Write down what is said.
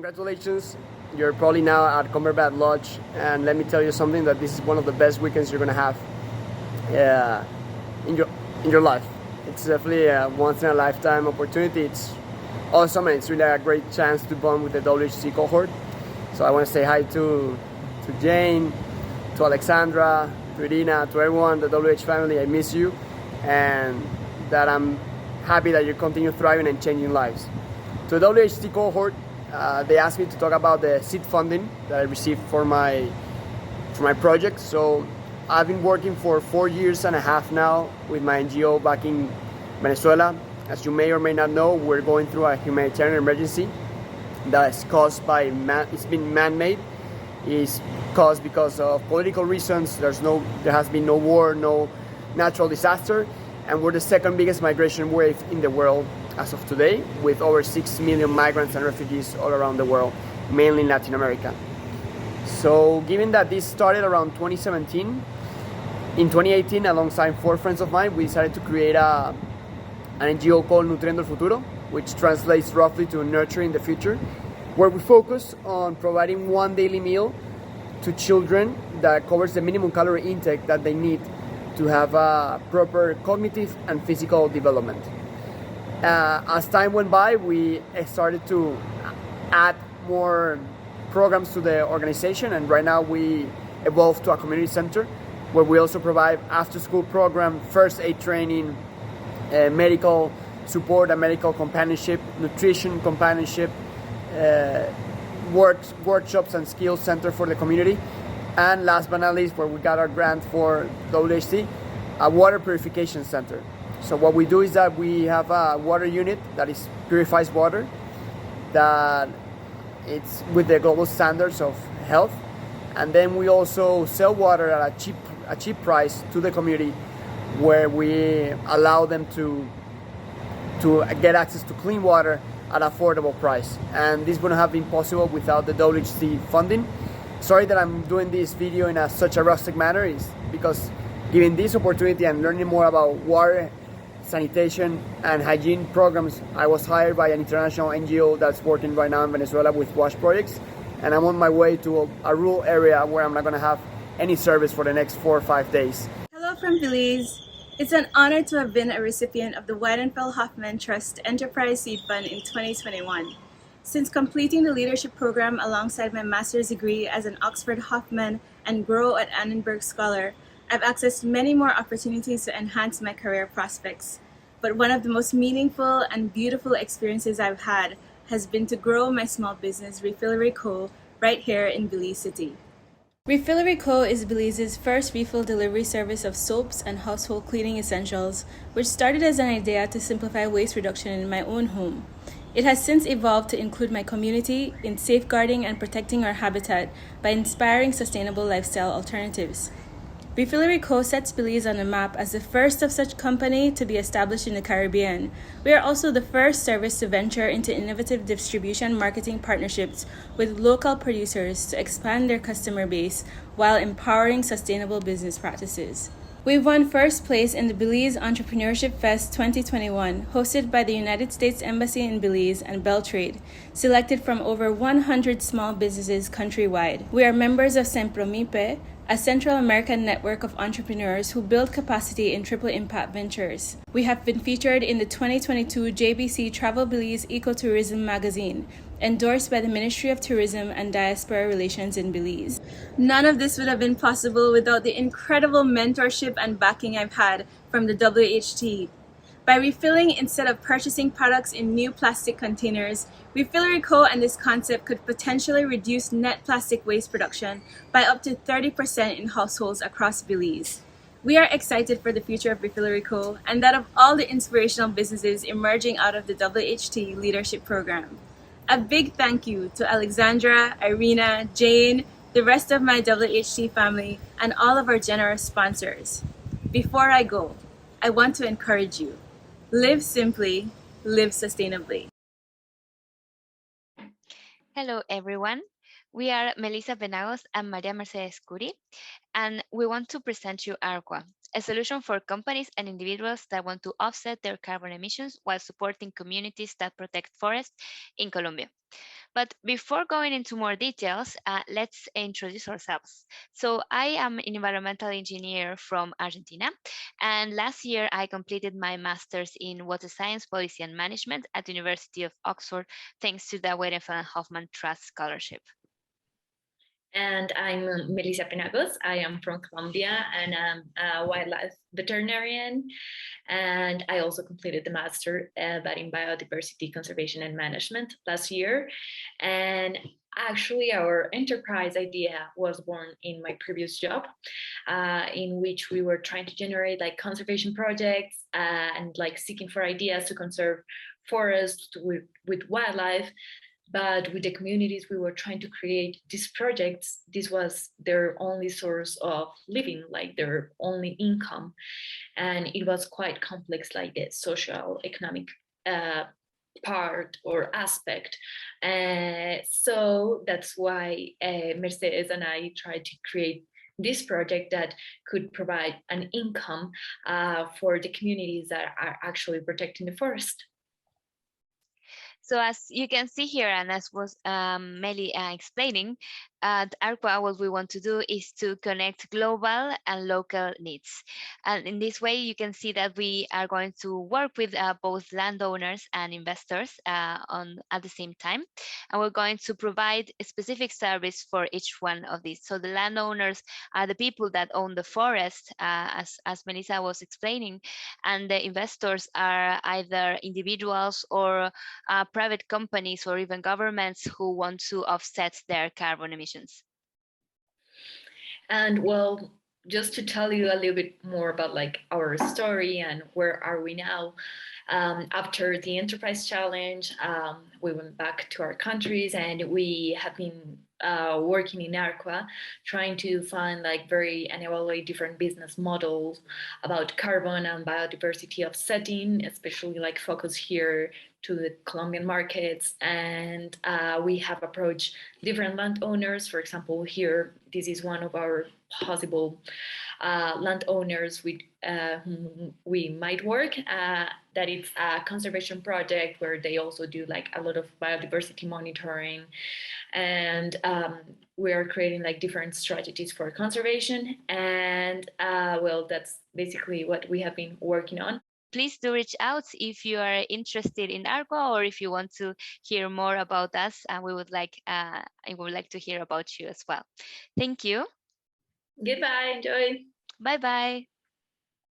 congratulations. You're probably now at Cumberland Lodge, and let me tell you something, that this is one of the best weekends you're gonna have in your life. It's definitely a once in a lifetime opportunity. It's awesome, and it's really a great chance to bond with the WHC cohort. So I want to say hi to Jane, to Alexandra, to Irina, to everyone, the WH family. I miss you, and that I'm happy that you continue thriving and changing lives. To the WHC cohort, they asked me to talk about the seed funding that I received for my project. So I've been working for 4 years and a half now with my NGO back in Venezuela. As you may or may not know, we're going through a humanitarian emergency that is caused by it's been man-made. It's caused because of political reasons. There has been no war, no natural disaster, and we're the second biggest migration wave in the world as of today, with over 6 million migrants and refugees all around the world, mainly in Latin America. So given that this started around 2017, in 2018, alongside 4 friends of mine, we decided to create an NGO called Nutriendo el Futuro, which translates roughly to Nurturing the Future, where we focus on providing one daily meal to children that covers the minimum calorie intake that they need to have a proper cognitive and physical development. As time went by, we started to add more programs to the organization, and right now we evolved to a community center where we also provide after-school program, first aid training, medical support and medical companionship, nutrition companionship, workshops and skills center for the community, and last but not least, where we got our grant for WHC, a water purification center. So what we do is that we have a water unit that purifies water, that it's with the global standards of health, and then we also sell water at a cheap price to the community, where we allow them to get access to clean water at an affordable price. And this wouldn't have been possible without the WHC funding. Sorry that I'm doing this video in such a rustic manner, is because given this opportunity and learning more about water, sanitation and hygiene programs, I was hired by an international NGO that's working right now in Venezuela with wash projects, and I'm on my way to a rural area where I'm not going to have any service for the next 4 or 5 days. Hello from Belize. It's an honor to have been a recipient of the Weidenfeld-Hoffman Trust Enterprise Seed Fund in 2021. Since completing the leadership program alongside my master's degree as an Oxford Hoffman and Grow at Annenberg Scholar, I've accessed many more opportunities to enhance my career prospects. But one of the most meaningful and beautiful experiences I've had has been to grow my small business, Refillery Co., right here in Belize City. Refillery Co. is Belize's first refill delivery service of soaps and household cleaning essentials, which started as an idea to simplify waste reduction in my own home. It has since evolved to include my community in safeguarding and protecting our habitat by inspiring sustainable lifestyle alternatives. Refillery Co. sets Belize on the map as the first of such company to be established in the Caribbean. We are also the first service to venture into innovative distribution marketing partnerships with local producers to expand their customer base while empowering sustainable business practices. We won first place in the Belize Entrepreneurship Fest 2021, hosted by the United States Embassy in Belize and Beltrade, selected from over 100 small businesses countrywide. We are members of Sempromipe, a Central American network of entrepreneurs who build capacity in triple impact ventures. We have been featured in the 2022 JBC Travel Belize Ecotourism magazine, endorsed by the Ministry of Tourism and Diaspora Relations in Belize. None of this would have been possible without the incredible mentorship and backing I've had from the WHT. By refilling instead of purchasing products in new plastic containers, Refillery Co. and this concept could potentially reduce net plastic waste production by up to 30% in households across Belize. We are excited for the future of Refillery Co. and that of all the inspirational businesses emerging out of the WHT Leadership Program. A big thank you to Alexandra, Irina, Jane, the rest of my WHT family, and all of our generous sponsors. Before I go, I want to encourage you. Live simply, live sustainably. Hello, everyone. We are Melissa Benagos and Maria Mercedes Curi, and we want to present you Arqua, a solution for companies and individuals that want to offset their carbon emissions while supporting communities that protect forests in Colombia. But before going into more details, let's introduce ourselves. So I am an environmental engineer from Argentina, and last year I completed my master's in water science, policy and management at the University of Oxford, thanks to the Weidenfeld and Hoffman Trust Scholarship. And I'm Melissa Penagos. I am from Colombia and I'm a wildlife veterinarian. And I also completed the master, but in biodiversity conservation and management last year. And actually, our enterprise idea was born in my previous job, in which we were trying to generate like conservation projects and like seeking for ideas to conserve forests with wildlife. But with the communities we were trying to create these projects, this was their only source of living, like their only income. And it was quite complex, like the social economic part or aspect. So that's why Mercedes and I tried to create this project that could provide an income for the communities that are actually protecting the forest. So as you can see here, and as was Meli explaining, at ARPA, what we want to do is to connect global and local needs. And in this way, you can see that we are going to work with both landowners and investors at the same time. And we're going to provide a specific service for each one of these. So the landowners are the people that own the forest, as Melissa was explaining, and the investors are either individuals or private companies or even governments who want to offset their carbon emissions. And well, just to tell you a little bit more about like our story and where are we now, after the enterprise challenge, we went back to our countries and we have been working in Arqua, trying to find like and evaluate different business models about carbon and biodiversity offsetting, especially like focus here to the Colombian markets. And we have approached different landowners. For example, here, this is one of our possible landowners with whom we might work. That it's a conservation project where they also do like a lot of biodiversity monitoring, and we are creating like different strategies for conservation. And well, that's basically what we have been working on. Please do reach out if you are interested in Arqua or if you want to hear more about us. I would like to hear about you as well. Thank you. Goodbye. Enjoy. Bye bye.